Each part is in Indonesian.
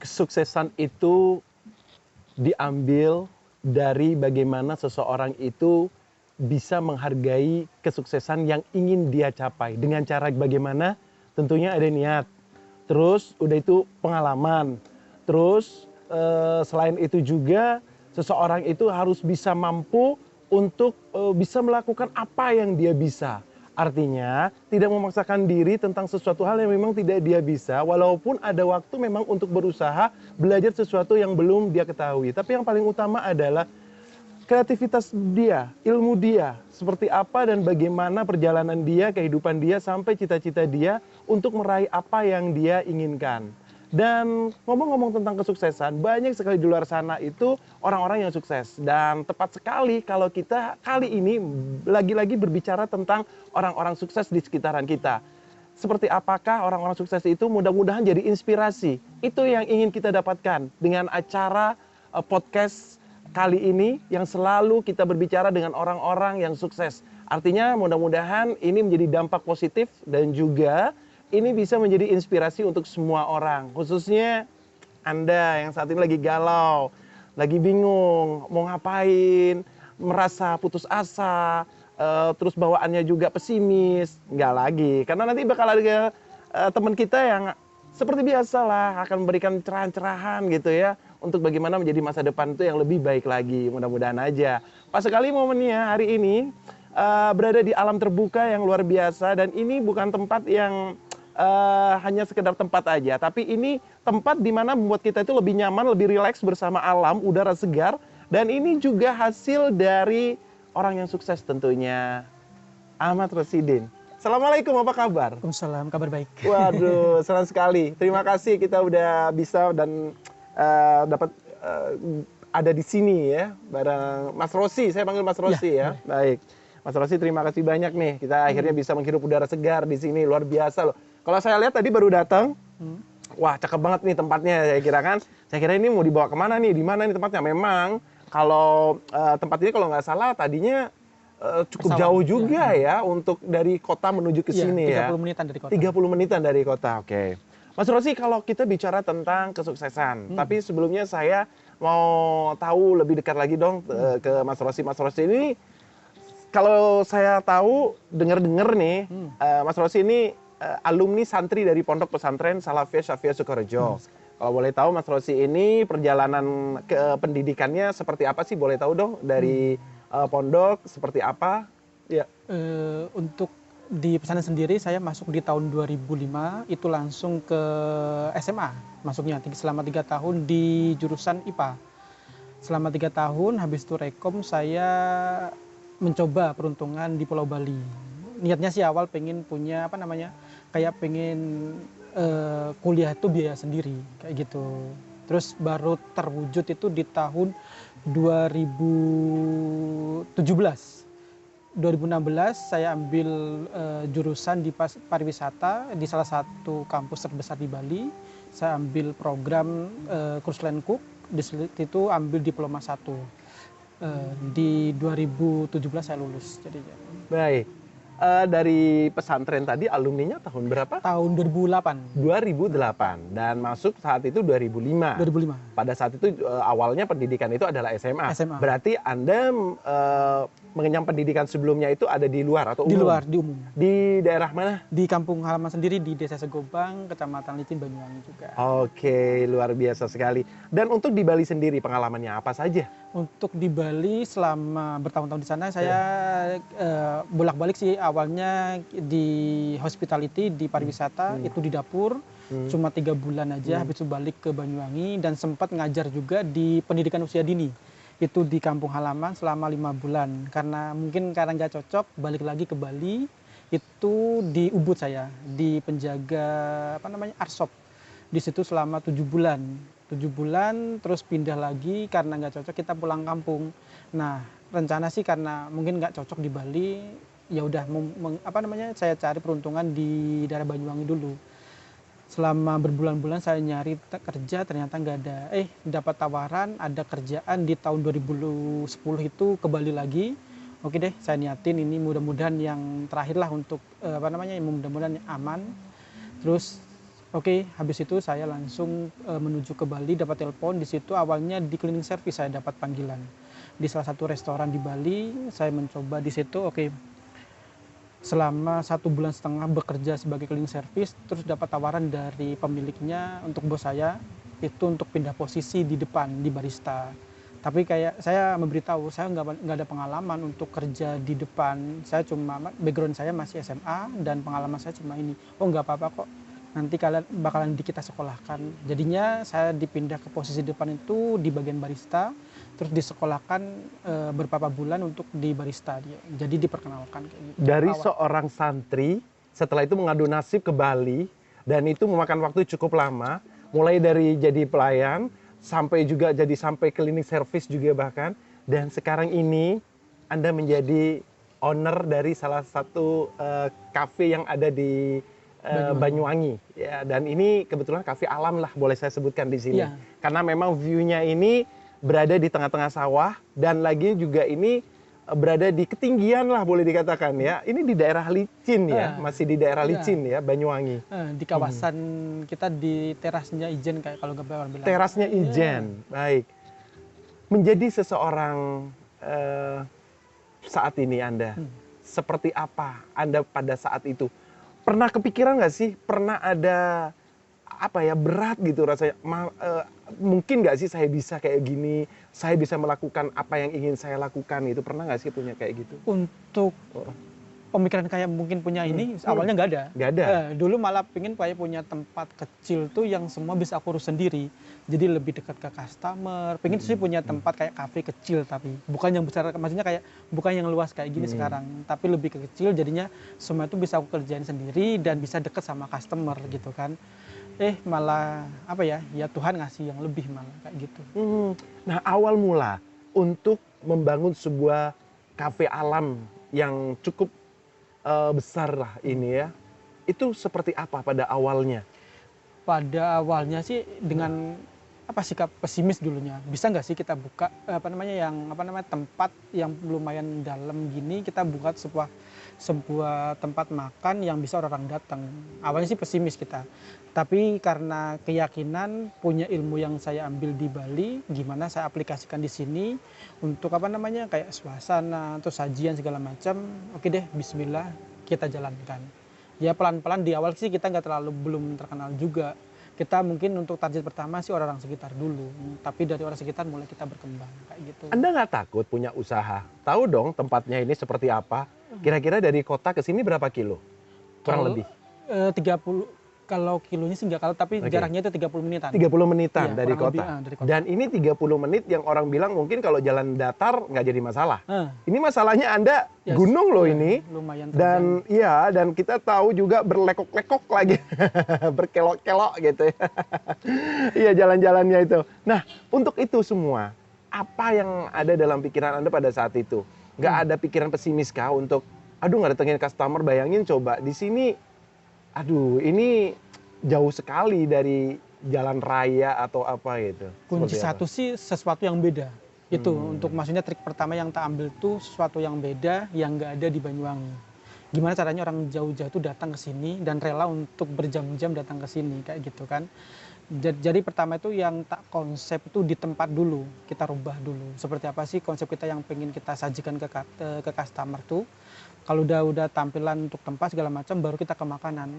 kesuksesan itu diambil dari bagaimana seseorang itu bisa menghargai kesuksesan yang ingin dia capai. Dengan cara bagaimana? Tentunya ada niat. Terus udah itu pengalaman. Terus selain itu juga seseorang itu harus bisa mampu untuk bisa melakukan apa yang dia bisa. Artinya tidak memaksakan diri tentang sesuatu hal yang memang tidak dia bisa, walaupun ada waktu memang untuk berusaha belajar sesuatu yang belum dia ketahui. Tapi yang paling utama adalah kreativitas dia, ilmu dia, seperti apa dan bagaimana perjalanan dia, kehidupan dia sampai cita-cita dia untuk meraih apa yang dia inginkan. Dan ngomong-ngomong tentang kesuksesan, banyak sekali di luar sana itu orang-orang yang sukses. Dan tepat sekali kalau kita kali ini lagi-lagi berbicara tentang orang-orang sukses di sekitaran kita. Seperti apakah orang-orang sukses itu, mudah-mudahan jadi inspirasi. Itu yang ingin kita dapatkan dengan acara podcast kali ini yang selalu kita berbicara dengan orang-orang yang sukses. Artinya mudah-mudahan ini menjadi dampak positif dan juga ini bisa menjadi inspirasi untuk semua orang. Khususnya Anda yang saat ini lagi galau, lagi bingung, mau ngapain, merasa putus asa, terus bawaannya juga pesimis. Enggak lagi, karena nanti bakal ada teman kita yang seperti biasa lah akan memberikan cerahan-cerahan gitu ya, untuk bagaimana menjadi masa depan itu yang lebih baik lagi. Mudah-mudahan aja. Pas sekali momennya hari ini berada di alam terbuka yang luar biasa, dan ini bukan tempat yang hanya sekedar tempat aja, tapi ini tempat di mana membuat kita itu lebih nyaman, lebih rileks bersama alam, udara segar, dan ini juga hasil dari orang yang sukses tentunya, Ahmad Rosidin. Assalamualaikum, apa kabar? Waalaikumsalam, kabar baik. Waduh, senang sekali. Terima kasih kita udah bisa dan dapat ada di sini ya, bareng Mas Rosi. Saya panggil Mas Rosi ya. Baik, Mas Rosi, terima kasih banyak nih. Kita akhirnya bisa menghirup udara segar di sini, luar biasa loh. Kalau saya lihat tadi baru datang, wah cakep banget nih tempatnya. Saya kira kan, saya kira ini mau dibawa kemana nih, di mana nih tempatnya. Memang kalau tempat ini kalau nggak salah tadinya cukup jauh juga ya untuk dari kota menuju ke sini ya. 30 menitan dari kota. 30 menitan dari kota, oke. Mas Rosi, kalau kita bicara tentang kesuksesan, tapi sebelumnya saya mau tahu lebih dekat lagi dong ke Mas Rosi. Mas Rosi ini, kalau saya tahu, dengar-dengar nih, Mas Rosi ini alumni santri dari Pondok Pesantren Salafiyah Syafiyah Sukorejo. Kalau boleh tahu, Mas Rosi ini perjalanan ke pendidikannya seperti apa sih? Boleh tahu dong dari pondok seperti apa? Ya. Untuk di pesantren sendiri saya masuk di tahun 2005, itu langsung ke SMA masuknya selama 3 tahun di jurusan IPA. Selama 3 tahun, habis itu rekom saya mencoba peruntungan di Pulau Bali. Niatnya sih awal pengen punya kayak pengen kuliah itu biaya sendiri kayak gitu. Terus baru terwujud itu di tahun 2017. 2016 saya ambil jurusan di pariwisata di salah satu kampus terbesar di Bali. Saya ambil program Kurslencook, di situ ambil diploma 1. Di 2017 saya lulus jadinya. Baik. Dari pesantren tadi alumninya tahun berapa? Tahun 2008. 2008 dan masuk saat itu 2005. 2005. Pada saat itu awalnya pendidikan itu adalah SMA. SMA. Berarti Anda mengenyam pendidikan sebelumnya itu ada di luar atau umum? Di luar, di umum. Di daerah mana? Di kampung halaman sendiri di Desa Segobang, Kecamatan Licin, Banyuwangi juga. Oke, luar biasa sekali. Dan untuk di Bali sendiri pengalamannya apa saja? Untuk di Bali selama bertahun-tahun di sana saya bolak-balik sih, awalnya di hospitality, di pariwisata, itu di dapur cuma 3 bulan aja, habis itu balik ke Banyuwangi dan sempat ngajar juga di pendidikan usia dini. Itu di kampung halaman selama 5 bulan. Karena nggak cocok, balik lagi ke Bali, itu di Ubud saya, di penjaga Arsop. Di situ selama 7 bulan. 7 bulan terus pindah lagi karena nggak cocok, kita pulang kampung. Nah, rencana sih karena mungkin nggak cocok di Bali, ya udah saya cari peruntungan di daerah Banyuwangi dulu. Selama berbulan-bulan saya nyari kerja, ternyata nggak ada. Dapat tawaran ada kerjaan di tahun 2010 itu ke Bali lagi. Oke deh, saya niatin ini mudah-mudahan yang terakhir lah untuk mudah-mudahan aman. Terus Oke, habis itu saya langsung menuju ke Bali, dapat telepon. Di situ awalnya di cleaning service saya dapat panggilan. Di salah satu restoran di Bali, saya mencoba di situ. Oke, selama 1,5 bulan bekerja sebagai cleaning service, terus dapat tawaran dari pemiliknya untuk bos saya itu untuk pindah posisi di depan di barista. Tapi kayak saya memberitahu saya nggak ada pengalaman untuk kerja di depan. Saya cuma background saya masih SMA dan pengalaman saya cuma ini. Oh, nggak apa-apa kok. Nanti kalian bakalan kita sekolahkan. Jadinya saya dipindah ke posisi depan itu di bagian barista, terus disekolahkan beberapa bulan untuk di barista dia. Jadi diperkenalkan kayak gitu. Dari seorang santri, setelah itu mengadu nasib ke Bali, dan itu memakan waktu cukup lama, mulai dari jadi pelayan, sampai juga jadi sampai cleaning service juga bahkan, dan sekarang ini Anda menjadi owner dari salah satu kafe yang ada di Banyuwangi, ya, dan ini kebetulan kafe alam lah boleh saya sebutkan di sini, Iya. karena memang view-nya ini berada di tengah-tengah sawah dan lagi juga ini berada di ketinggian lah boleh dikatakan ya. Ini di daerah licin ya, masih di daerah licin ya Banyuwangi. Di kawasan kita di terasnya Ijen kayak kalau orang bilang. Terasnya Ijen, baik. Menjadi seseorang saat ini Anda, seperti apa Anda pada saat itu? Pernah kepikiran nggak sih? Pernah ada apa ya, berat gitu rasanya? Mungkin nggak sih saya bisa kayak gini? Saya bisa melakukan apa yang ingin saya lakukan itu? Pernah nggak sih punya kayak gitu? Untuk pemikiran kayak mungkin punya ini awalnya nggak ada. Nggak ada. Dulu malah pengen kayak punya tempat kecil tuh yang semua bisa aku urus sendiri. Jadi lebih dekat ke customer. Pengen sih punya tempat kayak kafe kecil tapi bukan yang besar, maksudnya kayak bukan yang luas kayak gini sekarang, tapi lebih ke kecil. Jadinya semua itu bisa aku kerjain sendiri dan bisa dekat sama customer gitu kan. Malah apa ya? Ya Tuhan ngasih yang lebih malah kayak gitu. Nah, awal mula untuk membangun sebuah kafe alam yang cukup besar lah ini ya, itu seperti apa pada awalnya? Pada awalnya sih dengan sikap pesimis dulunya. Bisa nggak sih kita buka tempat yang lumayan dalam gini, kita buka sebuah tempat makan yang bisa orang datang. Awalnya sih pesimis kita. Tapi karena keyakinan, punya ilmu yang saya ambil di Bali, gimana saya aplikasikan di sini untuk kayak suasana, terus sajian segala macam. Oke deh, bismillah kita jalankan. Ya pelan-pelan di awal sih kita belum terkenal juga. Kita mungkin untuk target pertama sih orang-orang sekitar dulu. Tapi dari orang sekitar mulai kita berkembang kayak gitu. Anda nggak takut punya usaha? Tahu dong tempatnya ini seperti apa? Kira-kira dari kota ke sini berapa kilo? Kurang lebih? 30, kalau kilonya sih nggak kalah, tapi jaraknya itu 30 menitan. 30 menitan Iya, dari kurang kota. lebih, dari kota. Dan ini 30 menit yang orang bilang mungkin kalau jalan datar nggak jadi masalah. Ah. Ini masalahnya Anda gunung loh ini. Lumayan Dan dan kita tahu juga berlekok-lekok lagi. Berkelok-kelok gitu ya. Iya, jalan-jalannya itu. Nah, untuk itu semua, apa yang ada dalam pikiran Anda pada saat itu? Nggak ada pikiran pesimis kah untuk, aduh nggak datengin customer, bayangin coba di sini, aduh ini jauh sekali dari jalan raya atau apa gitu. Kunci Seperti satu apa? sih sesuatu yang beda. Itu untuk maksudnya trik pertama yang tak ambil tuh sesuatu yang beda yang nggak ada di Banyuwangi. Gimana caranya orang jauh-jauh tuh datang ke sini dan rela untuk berjam-jam datang ke sini kayak gitu kan. Jadi pertama itu yang tak konsep itu di tempat dulu, kita rubah dulu. Seperti apa sih konsep kita yang pengen kita sajikan ke customer tuh. Kalau udah tampilan untuk tempat segala macam, baru kita ke makanan.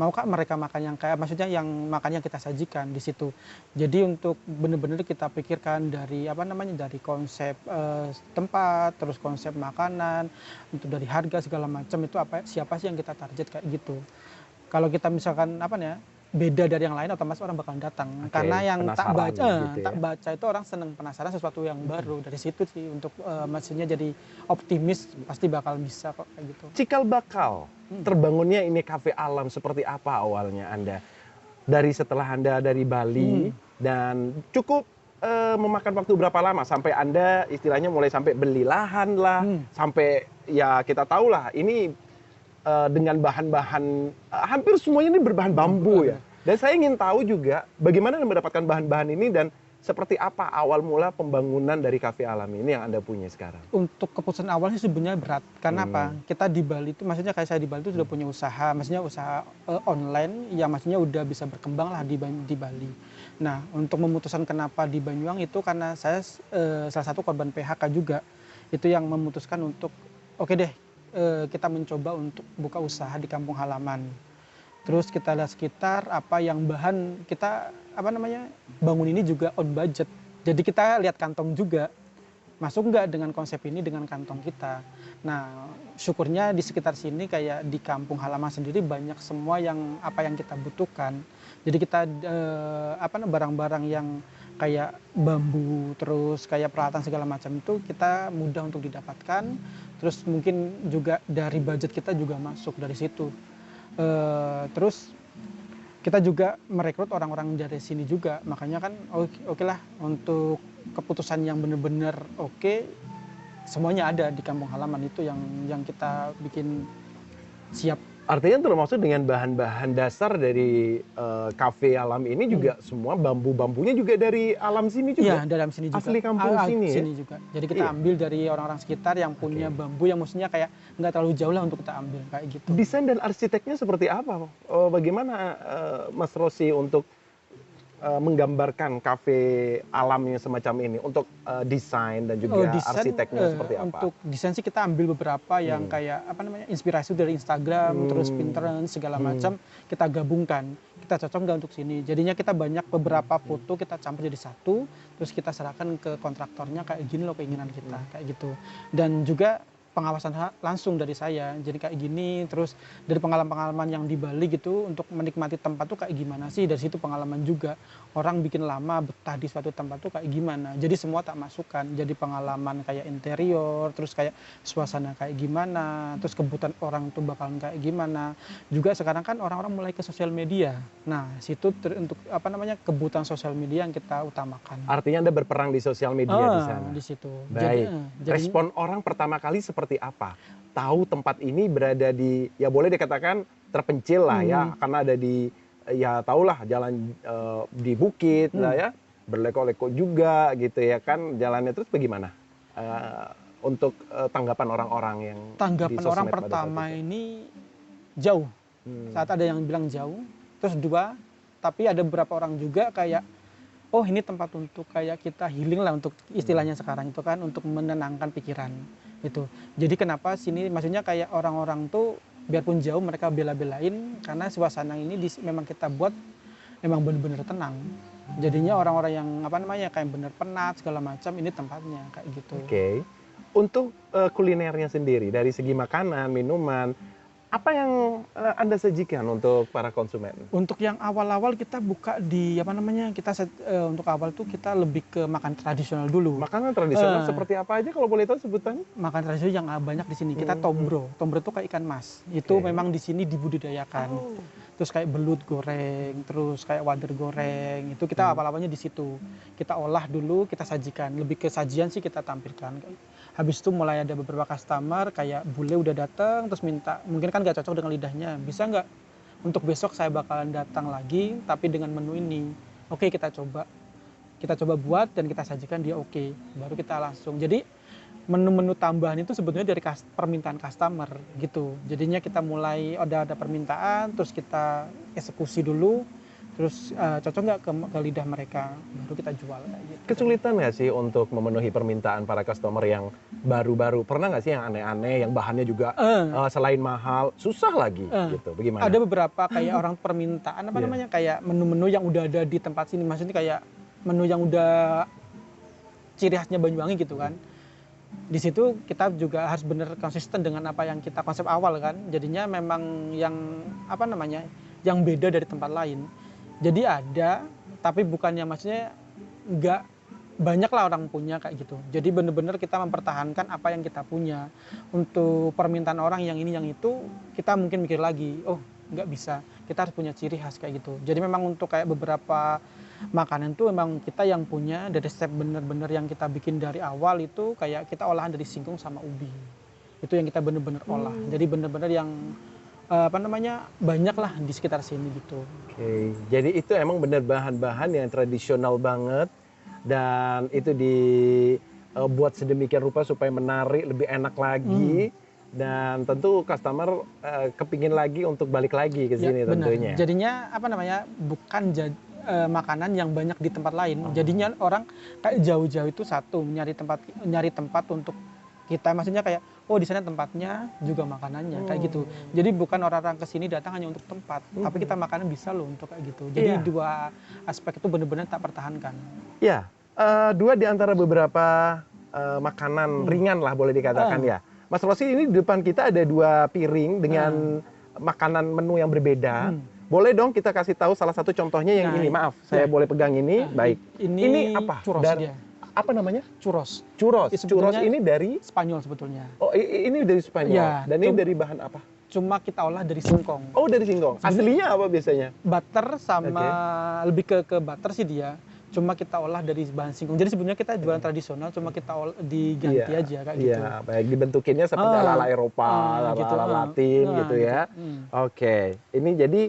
Maukah mereka makan yang maksudnya yang makan yang kita sajikan di situ. Jadi untuk benar-benar kita pikirkan dari dari konsep tempat, terus konsep makanan, untuk dari harga segala macam itu siapa sih yang kita target kayak gitu. Kalau kita misalkan beda dari yang lain, otomatis orang bakal datang. Karena yang tak baca itu orang seneng, penasaran sesuatu yang baru. Dari situ sih untuk maksudnya jadi optimis pasti bakal bisa kok kayak gitu. Cikal bakal terbangunnya ini kafe alam seperti apa awalnya Anda? Dari setelah Anda dari Bali dan cukup memakan waktu berapa lama sampai Anda istilahnya mulai sampai beli lahan lah, sampai ya kita tahu lah ini dengan bahan-bahan hampir semuanya ini berbahan bambu ya. Dan saya ingin tahu juga bagaimana mendapatkan bahan-bahan ini dan seperti apa awal mula pembangunan dari Cafe Alam ini yang Anda punya sekarang? Untuk keputusan awalnya sebenarnya berat. Karena apa? Kita di Bali itu, maksudnya kayak saya di Bali itu sudah punya usaha, maksudnya usaha online yang maksudnya udah bisa berkembang lah di Bali. Nah, untuk memutuskan kenapa di Banyuwangi itu karena saya salah satu korban PHK juga. Itu yang memutuskan untuk oke deh, kita mencoba untuk buka usaha di kampung halaman. Terus kita lihat sekitar apa yang bahan kita bangun ini juga on budget. Jadi kita lihat kantong juga, masuk nggak dengan konsep ini dengan kantong kita. Nah, syukurnya di sekitar sini kayak di kampung halaman sendiri banyak semua yang apa yang kita butuhkan. Jadi kita barang-barang yang kayak bambu, terus kayak peralatan segala macam itu kita mudah untuk didapatkan. Terus mungkin juga dari budget kita juga masuk dari situ. Terus kita juga merekrut orang-orang dari sini juga, makanya kan oke lah untuk keputusan yang benar-benar oke, semuanya ada di kampung halaman itu yang kita bikin siap. Artinya termasuk dengan bahan-bahan dasar dari Cafe Alam ini juga semua bambu-bambunya juga dari alam sini juga? Iya, dalam sini juga. Asli kampung sini ya? Sini juga. Jadi kita ambil dari orang-orang sekitar yang punya bambu yang maksudnya kayak nggak terlalu jauh lah untuk kita ambil, kayak gitu. Desain dan arsiteknya seperti apa? Bagaimana Mas Rosi untuk menggambarkan kafe alamnya semacam ini untuk desain dan juga arsiteknya seperti apa? Untuk desain sih kita ambil beberapa yang kayak inspirasi dari Instagram, terus Pinterest segala macam kita gabungkan. Kita cocok nggak untuk sini? Jadinya kita banyak beberapa foto kita campur jadi satu, terus kita serahkan ke kontraktornya kayak gini loh keinginan kita, kayak gitu. Dan juga pengawasan langsung dari saya, jadi kayak gini, terus dari pengalaman-pengalaman yang di Bali gitu untuk menikmati tempat tuh kayak gimana sih, dari situ pengalaman juga orang bikin lama betah di suatu tempat tuh kayak gimana, jadi semua tak masukkan, jadi pengalaman kayak interior, terus kayak suasana kayak gimana, terus kebutuhan orang tuh bakalan kayak gimana. Juga sekarang kan orang-orang mulai ke sosial media, nah situ untuk kebutuhan sosial media yang kita utamakan. Artinya Anda berperang di sosial media di sana? Di situ. Baik. Respon orang pertama kali seperti apa? Tahu tempat ini berada di, ya boleh dikatakan terpencil lah ya, karena ada di, ya tahulah jalan di bukit lah ya, berleko-leko juga gitu ya kan jalannya. Terus bagaimana untuk tanggapan orang-orang yang tanggapan orang pertama ini jauh. Saat ada yang bilang jauh, terus dua, tapi ada beberapa orang juga kayak oh ini tempat untuk kayak kita healing lah, untuk istilahnya sekarang itu kan, untuk menenangkan pikiran itu. Jadi kenapa sini, maksudnya kayak orang-orang tuh biarpun jauh mereka bela-belain karena suasana ini memang kita buat memang benar-benar tenang. Jadinya orang-orang yang kayak bener penat segala macam, ini tempatnya kayak gitu. Oke. Untuk kulinernya sendiri dari segi makanan, minuman, apa yang Anda sajikan untuk para konsumen? Untuk yang awal-awal kita buka di untuk awal tuh kita lebih ke makan tradisional dulu. Makanan tradisional seperti apa aja kalau boleh tahu sebutan? Makan tradisional yang banyak di sini. Kita tombro. Tombro itu kayak ikan mas. Itu memang di sini dibudidayakan. Terus kayak belut goreng, terus kayak wader goreng. Itu kita awal-awalnya di situ. Kita olah dulu, kita sajikan. Lebih ke sajian sih kita tampilkan. Habis itu mulai ada beberapa customer kayak bule udah datang terus minta, mungkin kan nggak cocok dengan lidahnya, bisa nggak untuk besok saya bakalan datang lagi tapi dengan menu ini. Oke, kita coba buat dan kita sajikan, dia oke, baru kita langsung. Jadi menu-menu tambahan itu sebetulnya dari permintaan customer gitu. Jadinya kita mulai ada permintaan, terus kita eksekusi dulu, terus cocok nggak ke lidah mereka, baru kita jual kayak gitu. Kesulitan nggak sih untuk memenuhi permintaan para customer yang baru-baru? Pernah nggak sih yang aneh-aneh, yang bahannya juga selain mahal, susah lagi gitu? Bagaimana? Ada beberapa kayak orang permintaan kayak menu-menu yang udah ada di tempat sini, maksudnya kayak menu yang udah ciri khasnya Banyuwangi gitu kan. Di situ kita juga harus bener konsisten dengan apa yang kita konsep awal kan. Jadinya memang yang yang beda dari tempat lain. Jadi ada, tapi bukannya maksudnya nggak banyak lah orang punya kayak gitu. Jadi bener-bener kita mempertahankan apa yang kita punya. Untuk permintaan orang yang ini yang itu, kita mungkin mikir lagi, oh nggak bisa, kita harus punya ciri khas kayak gitu. Jadi memang untuk kayak beberapa makanan tuh memang kita yang punya, dari resep bener-bener yang kita bikin dari awal itu kayak kita olahan dari singkong sama ubi. Itu yang kita bener-bener olah. Jadi bener-bener yang banyak lah di sekitar sini gitu. Oke, jadi itu emang bener bahan-bahan yang tradisional banget dan itu dibuat sedemikian rupa supaya menarik, lebih enak lagi. Dan tentu customer kepingin lagi untuk balik lagi ke sini benar. tentunya. Jadinya apa namanya, bukan makanan yang banyak di tempat lain. Jadinya orang kayak jauh-jauh itu satu nyari tempat untuk kita, maksudnya kayak oh di sana tempatnya juga makanannya kayak gitu. Jadi bukan orang-orang kesini datang hanya untuk tempat, tapi kita makanan bisa loh untuk kayak gitu. Jadi dua aspek itu benar-benar tak pertahankan. Ya, dua di antara beberapa makanan ringan lah boleh dikatakan ya. Mas Rossi, ini di depan kita ada 2 piring dengan makanan menu yang berbeda. Boleh dong kita kasih tahu salah satu contohnya yang ini. Maaf, saya boleh pegang ini. Baik. Ini apa? Churros dia. Apa namanya? Churros. Churros. Churros ini dari Spanyol sebetulnya. Oh, ini dari Spanyol. Ya, dan ini dari bahan apa? Cuma kita olah dari singkong. Oh, dari singkong. Aslinya apa biasanya? Butter sama lebih ke butter sih dia. Cuma kita olah dari bahan singkong. Jadi sebenarnya kita jualan tradisional, cuma kita diganti aja kayak gitu. Iya, baik, dibentukinnya seperti ala-ala Eropa, ala-ala Latin gitu ya. Oke, ini jadi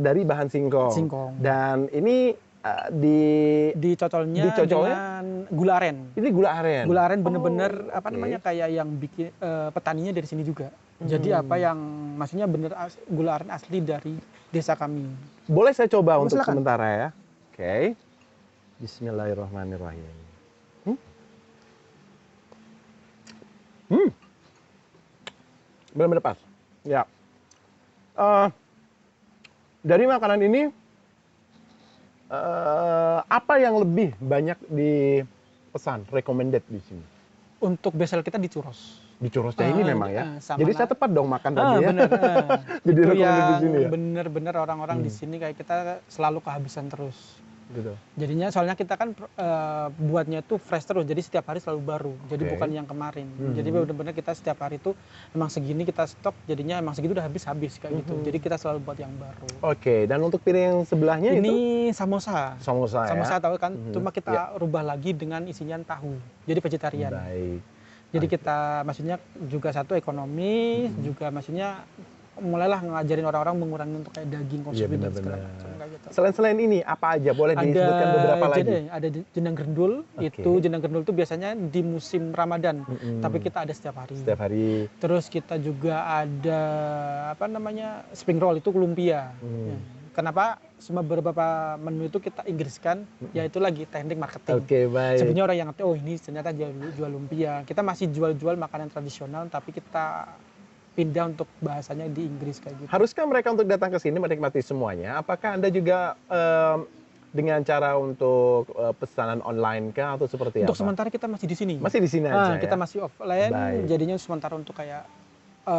dari bahan singkong. Dan ini dicocolnya dengan gula aren. Ini gula aren. Gula aren bener-bener apa namanya, kayak yang bikin petaninya dari sini juga. Jadi apa yang maksudnya bener gula aren asli dari desa kami. Boleh saya coba untuk silakan. sementara ya. Oke. Bismillahirrahmanirrahim. Benar-benar pas. Ya. Dari makanan ini, apa yang lebih banyak dipesan, recommended di sini? Untuk bestseller kita di churros. Di churrosnya ini memang ya. Jadi saya tepat dong makan tadi ya. Bener. Jadi itu recommended di sini ya. Bener-bener orang-orang di sini kayak kita selalu kehabisan terus. Gitu. Jadinya soalnya kita kan buatnya itu fresh terus, jadi setiap hari selalu baru. Jadi bukan yang kemarin. Jadi benar-benar kita setiap hari itu emang segini kita stok, jadinya emang segitu udah habis kayak gitu. Jadi kita selalu buat yang baru. Oke, dan untuk piring yang sebelahnya ini itu? samosa. Samosa ya. Samosa tahu kan, cuma kita rubah lagi dengan isinya tahu. Jadi vegetarian. Baik. Jadi kita maksudnya juga satu ekonomi, juga maksudnya mulailah ngajarin orang-orang mengurangi untuk kayak daging konsumsi dan segala macam kayak gitu. Selain ini apa aja boleh disebutkan beberapa lagi? Ada jenang grendul. Itu jenang grendul itu biasanya di musim Ramadan, tapi kita ada setiap hari. Setiap hari. Terus kita juga ada apa namanya, spring roll, itu lumpia. Kenapa semua beberapa menu itu kita Inggriskan, yaitu lagi teknik marketing. Oke, baik. Sebenarnya orang yang ngerti, oh ini ternyata jual lumpia. Kita masih jual makanan tradisional, tapi kita pindah untuk bahasanya di Inggris kayak gitu. Haruskah mereka untuk datang ke sini menikmati semuanya? Apakah Anda juga dengan cara untuk pesanan online kah atau seperti untuk apa? sementara kita masih di sini. Masih di sini aja kita ya? masih offline, Baik. jadinya sementara untuk kayak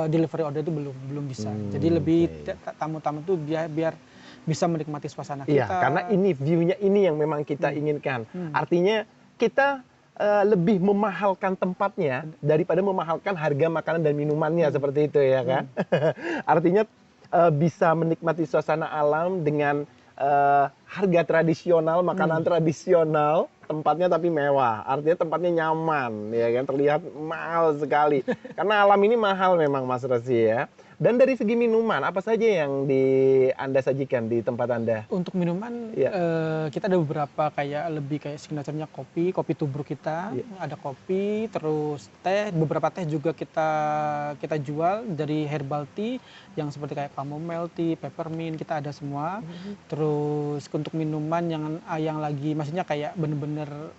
delivery order itu belum bisa. Jadi lebih tamu-tamu itu biar bisa menikmati suasana kita. Iya, karena ini view-nya ini yang memang kita inginkan. Artinya kita lebih memahalkan tempatnya daripada memahalkan harga makanan dan minumannya seperti itu ya kan. Artinya bisa menikmati suasana alam dengan harga tradisional, makanan tradisional, tempatnya tapi mewah. Artinya tempatnya nyaman ya kan, terlihat mahal sekali. Karena alam ini mahal memang Mas Rossi ya. Dan dari segi minuman, apa saja yang Anda sajikan di tempat Anda? Untuk minuman, kita ada beberapa lebih kayak signaturenya kopi tubruk kita, ada kopi, terus teh, beberapa teh juga kita jual dari herbal tea, yang seperti kayak chamomile tea, peppermint, kita ada semua. Terus untuk minuman yang lagi, maksudnya kayak bener-bener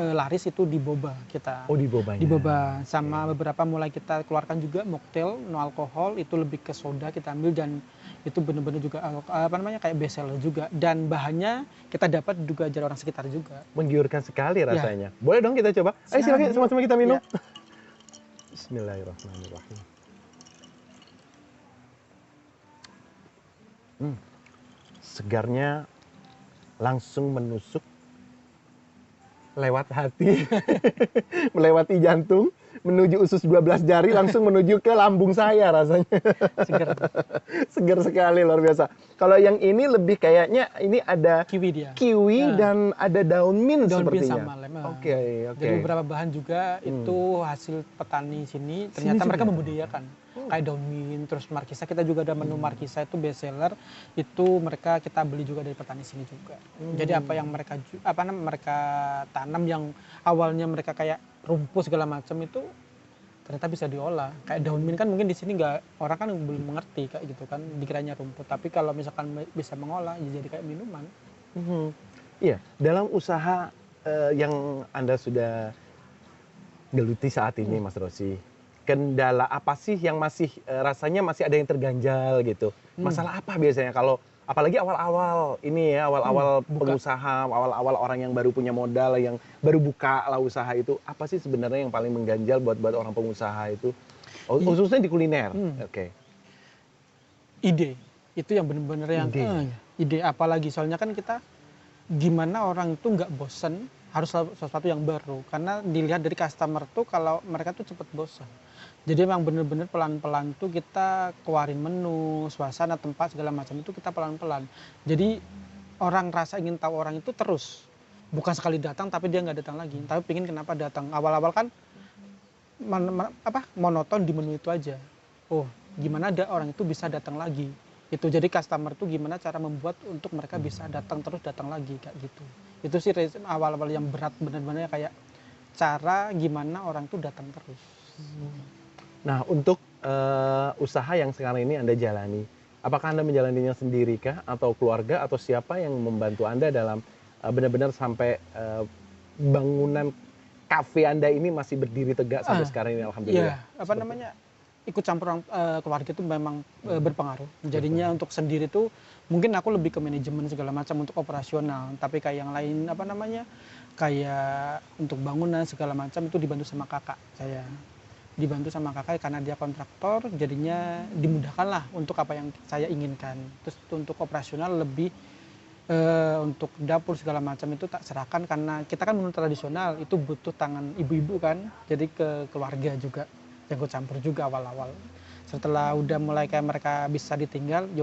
laris itu di boba kita. Oh, di bobanya. Di boba. Sama beberapa mulai kita keluarkan juga mocktail no alkohol, itu lebih ke soda kita ambil, dan itu benar-benar juga kayak best seller juga, dan bahannya kita dapat juga dari orang sekitar juga. Menggiurkan sekali rasanya. Boleh dong kita coba? Ayo silakan sama-sama kita minum. Bismillahirrahmanirrahim. Segarnya langsung menusuk lewat hati, melewati jantung, menuju usus 12 jari, langsung menuju ke lambung saya rasanya. Segar. Segar sekali, luar biasa. Kalau yang ini lebih kayaknya ini ada Kiwi dia. Kiwi dan ada daun mint Daun mint sepertinya. sama lem. Oke. Jadi beberapa bahan juga itu hasil petani sini. Ternyata mereka membudidayakan. kayak daun mint, terus markisa, kita juga ada menu markisa itu best seller, itu kita beli juga dari petani sini juga. Jadi apa yang mereka tanam yang awalnya mereka kayak rumput segala macam itu ternyata bisa diolah. Kayak daun mint kan mungkin di sini orang kan belum mengerti kayak gitu kan, dikiranya rumput, tapi kalau misalkan bisa mengolah jadi kayak minuman. Iya, dalam usaha yang Anda sudah geluti saat ini, Mas Rosi, kendala apa sih yang masih rasanya masih ada yang terganjal gitu? Masalah apa biasanya kalau apalagi awal-awal ini ya, awal-awal pengusaha, awal-awal orang yang baru punya modal, yang baru buka lah usaha itu, apa sih sebenarnya yang paling mengganjal buat orang pengusaha itu? Khususnya di kuliner. Oke. Ide, itu yang benar-benar yang ide, apalagi soalnya kan kita gimana orang itu nggak bosen harus sesuatu yang baru, karena dilihat dari customer tuh kalau mereka tuh cepet bosan. Jadi memang bener-bener pelan-pelan tuh kita keluarin menu, suasana, tempat segala macam itu kita pelan-pelan. Jadi orang rasa ingin tahu orang itu terus, bukan sekali datang tapi dia nggak datang lagi, tapi pingin kenapa datang. Awal-awal kan monoton di menu itu aja. Oh, gimana ada orang itu bisa datang lagi. Itu jadi customer tuh gimana cara membuat untuk mereka bisa datang terus datang lagi kayak gitu. Itu sih awal-awal yang berat benar-benar kayak cara gimana orang tuh datang terus. Nah, untuk usaha yang sekarang ini Anda jalani, apakah Anda menjalaninya sendiri kah atau keluarga atau siapa yang membantu Anda dalam benar-benar sampai bangunan kafe Anda ini masih berdiri tegak sampai sekarang ini, alhamdulillah. Iya, ikut campur keluarga itu memang berpengaruh. Jadinya untuk sendiri tuh mungkin aku lebih ke manajemen segala macam untuk operasional, tapi kayak yang lain kayak untuk bangunan segala macam itu dibantu sama kakak saya. Dibantu sama kakak karena dia kontraktor, jadinya dimudahkan lah untuk apa yang saya inginkan. Terus untuk operasional lebih untuk dapur segala macam itu tak serahkan, karena kita kan menu tradisional itu butuh tangan ibu-ibu kan, jadi ke keluarga juga yang gue campur juga awal-awal. Setelah udah mulai kayak mereka bisa ditinggal, ya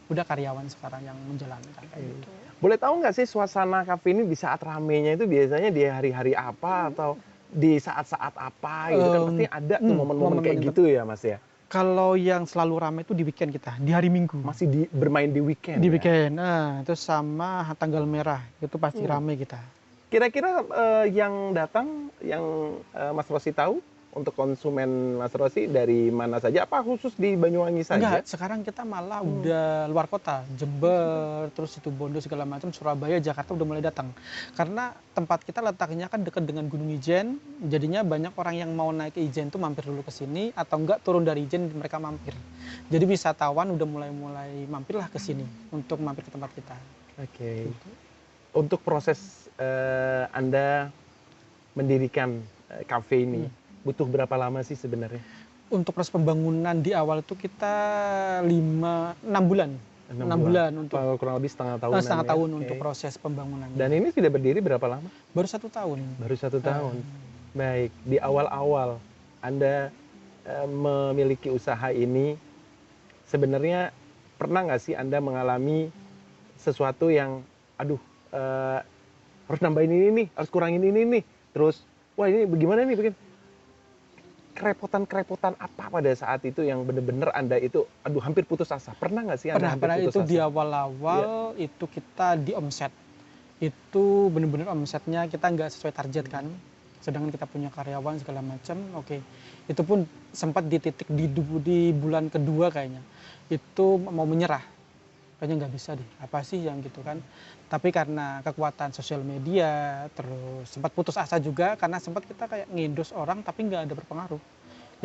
udah karyawan sekarang yang menjalankan kayak gitu. Boleh tahu nggak sih suasana kafe ini di saat ramenya itu biasanya di hari-hari apa atau di saat-saat apa gitu kan, pasti ada tuh momen-momen kayak gitu ya Mas ya? Kalau yang selalu ramai itu di weekend kita, di hari Minggu. Masih bermain di weekend? Di weekend, terus sama tanggal merah, itu pasti ramai kita. Kira-kira yang datang, yang Mas Rosi tahu untuk konsumen Mas Rosi dari mana saja? Apa khusus di Banyuwangi saja? Enggak, sekarang kita malah udah luar kota, Jember, terus Situbondo segala macam, Surabaya, Jakarta udah mulai datang. Karena tempat kita letaknya kan dekat dengan Gunung Ijen, jadinya banyak orang yang mau naik ke Ijen tuh mampir dulu ke sini, atau enggak turun dari Ijen mereka mampir. Jadi wisatawan udah mulai mampirlah ke sini untuk mampir ke tempat kita. Oke. Untuk proses Anda mendirikan kafe ini, butuh berapa lama sih sebenarnya? Untuk proses pembangunan di awal itu kita 6 bulan. 6 bulan untuk kurang lebih setengah tahun. Setengah tahun untuk proses pembangunan. Dan ini sudah berdiri berapa lama? Baru 1 tahun. Baru 1 tahun. Baik, di awal-awal Anda memiliki usaha ini, sebenarnya pernah nggak sih Anda mengalami sesuatu yang, aduh, harus nambahin ini nih, harus kurangin ini nih, terus, wah ini bagaimana nih, bikin kerepotan apa pada saat itu yang benar-benar Anda itu, aduh hampir putus asa. Pernah nggak sih Anda pernah hampir putus itu asa? Di awal-awal itu kita di omset. Itu benar-benar omsetnya kita nggak sesuai target kan. Sedangkan kita punya karyawan segala macam, oke. Itu pun sempat di titik di bulan kedua kayaknya. Itu mau menyerah. Kayaknya nggak bisa deh, apa sih yang gitu kan. Tapi karena kekuatan sosial media, terus sempat putus asa juga karena sempat kita kayak ngindos orang tapi nggak ada berpengaruh.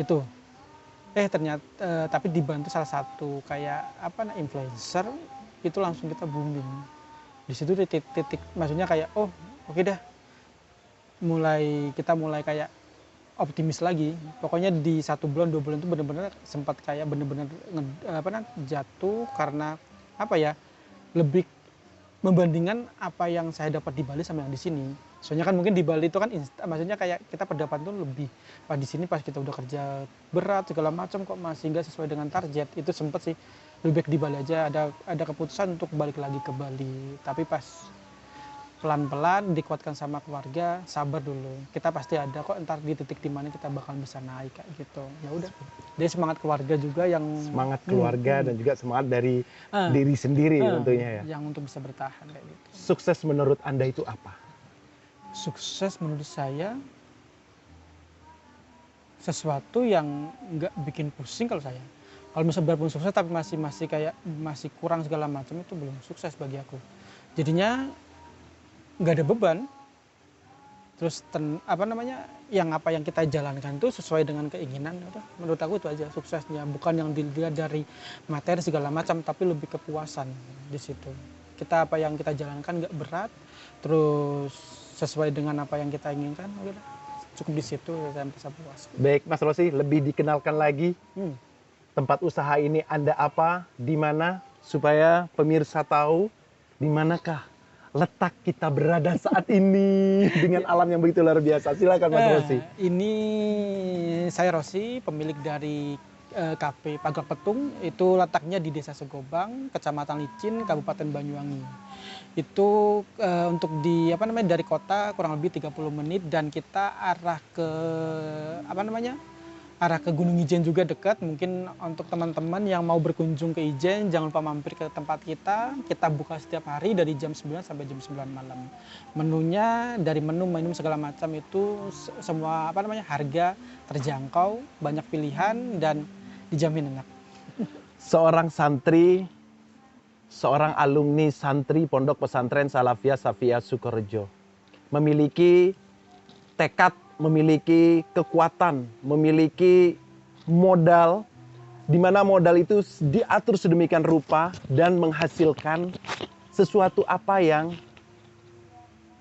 Itu. Ternyata tapi dibantu salah satu kayak influencer, itu langsung kita booming. Di situ titik maksudnya kayak oke dah. Kita mulai kayak optimis lagi. Pokoknya di 1 bulan 2 bulan itu benar-benar sempat kayak benar-benar jatuh karena lebih membandingkan apa yang saya dapat di Bali sama yang di sini. Soalnya kan mungkin di Bali itu kan maksudnya kayak kita pendapatan tuh lebih, di sini pas kita udah kerja berat segala macam kok masih nggak sesuai dengan target. Itu sempet sih lebih baik di Bali aja, ada keputusan untuk balik lagi ke Bali. Tapi pas pelan-pelan, dikuatkan sama keluarga, sabar dulu. Kita pasti ada kok ntar di titik dimana kita bakal bisa naik kayak gitu. Ya udah. Dia semangat keluarga juga yang Semangat keluarga dan juga semangat dari Ah, diri sendiri tentunya ya. yang untuk bisa bertahan kayak gitu. Sukses menurut Anda itu apa? Sukses menurut saya sesuatu yang nggak bikin pusing kalau saya. Kalau misalnya biarpun sukses tapi masih kayak masih kurang segala macam itu belum sukses bagi aku. Jadinya nggak ada beban. Terus apa yang kita jalankan itu sesuai dengan keinginan. Udah, menurut aku itu aja suksesnya. Bukan yang dilihat dari materi segala macam, tapi lebih kepuasan di situ. Apa yang kita jalankan nggak berat, terus sesuai dengan apa yang kita inginkan, udah cukup di situ saya bisa puas. Baik, Mas Rosi, lebih dikenalkan lagi Hmm. tempat usaha ini Anda apa, di mana, supaya pemirsa tahu di manakah letak kita berada saat ini dengan alam yang begitu luar biasa. Silakan Mas Rosi. Ini saya Rosi, pemilik dari Kafe Paglak Petung. Itu letaknya di Desa Segobang, Kecamatan Licin, Kabupaten Banyuwangi. Itu dari kota kurang lebih 30 menit dan kita arah ke Gunung Ijen juga dekat. Mungkin untuk teman-teman yang mau berkunjung ke Ijen, jangan lupa mampir ke tempat kita. Kita buka setiap hari dari jam 9 sampai jam 9 malam. Menunya dari menu minum segala macam itu semua harga terjangkau, banyak pilihan dan dijamin enak. Seorang santri, seorang alumni santri Pondok Pesantren Salafiyah Safiyah Sukorejo, memiliki tekad, memiliki kekuatan, memiliki modal, di mana modal itu diatur sedemikian rupa dan menghasilkan sesuatu apa yang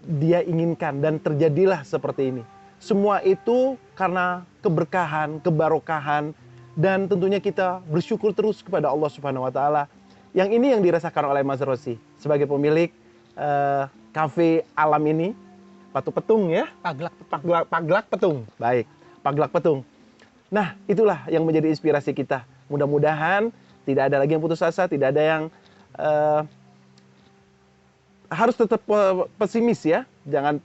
dia inginkan, dan terjadilah seperti ini. Semua itu karena keberkahan, kebarokahan, dan tentunya kita bersyukur terus kepada Allah Subhanahu wa taala. Yang ini yang dirasakan oleh Mas Rosi sebagai pemilik kafe alam ini. Patu Petung ya? Paglak Petung. Baik, Paglak Petung. Nah, itulah yang menjadi inspirasi kita. Mudah-mudahan tidak ada lagi yang putus asa, tidak ada yang harus tetap pesimis ya. Jangan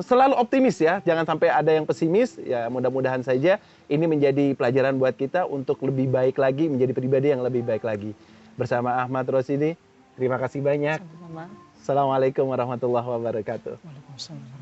selalu optimis ya. Jangan sampai ada yang pesimis. Ya, mudah-mudahan saja ini menjadi pelajaran buat kita untuk lebih baik lagi, menjadi pribadi yang lebih baik lagi. Bersama Ahmad Rosidi, terima kasih banyak. Sama-sama. Assalamualaikum warahmatullahi wabarakatuh. Waalaikumsalam.